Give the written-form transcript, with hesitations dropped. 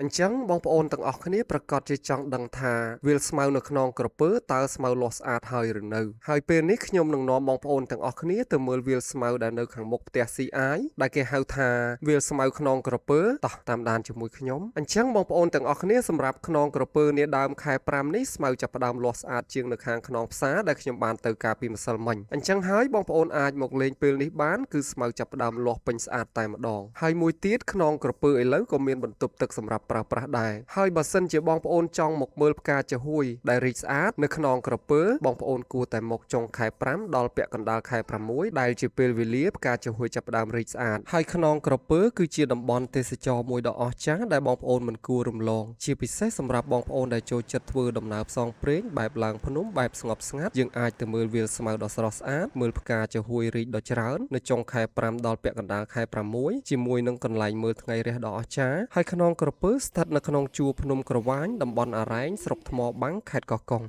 អញ្ចឹងបងប្អូនទាំងអស់គ្នាប្រកាសជាចង់ដឹងថាវាលស្មៅនៅក្នុងក្រពើតើស្មៅលាស់ស្អាតហើយឬនៅហើយពេលនេះខ្ញុំនឹងនាំបងប្អូនទាំងអស់គ្នាទៅមើលវាលស្មៅដែលនៅខាងមុខផ្ទះស៊ីអាយដែលគេហៅថាវាលស្មៅខ្នងក្រពើតោះតាមដានជាមួយខ្ញុំអញ្ចឹងបងប្អូនទាំងអស់គ្នាសម្រាប់ខ្នងក្រពើនាដើមខែ5នេះស្មៅចាប់ផ្ដើមលាស់ស្អាតជាងនៅខាងខ្នងផ្សារដែលខ្ញុំបានទៅកាលពីម្សិលមិញអញ្ចឹងហើយបងប្អូនអាចមកលេងពេលនេះបានគឺស្មៅចាប់ផ្ដើមលាស់ពេញស្អាតតែម្ដងហើយមួយទៀតខ្នងក្រពើឥឡូវក៏មានបន្ទប់ទឹកសម្រាប់ប្រើប្រាស់ដែរហើយបើសិនជាបងប្អូនចង់មកមើលផ្កាចាហួយដែលរីកស្អាតនៅខ្នងក្រពើបងប្អូនគួរតែមកចុងខែ5ដល់ពាក់កណ្ដាលខែ6ដែលជាពេលវេលាផ្កាចាហួយចាប់ផ្ដើមរីកស្អាតហើយខ្នងក្រពើគឺជាតំបន់ទេសចរមួយដ៏អស្ចារ្យដែលបងប្អូនមិនគួររំលងជាពិសេសសម្រាប់បងប្អូនដែលចូលចិត្តធ្វើដំណើរផ្សងព្រេងបែបឡើងភ្នំបែបស្ងប់ស្ងាត់យើងអាចទៅមើលវាលស្មៅដ៏ស្រស់ស្អាតមើលផ្កាចាហួយរីកដ៏ច្រើននៅចុងខែ5ដល់ពាក់កណ្ដាលខែ6ជាមួយនឹងកន្លែងមើលថ្ងៃរះដ៏អស្ចារ្យហើយខ្នងក្រពើស្ថិតនៅក្នុងជួរភ្នំក្រវាញតំបន់អារ៉ែងស្រុកថ្មបាំងខេត្តកោះកុង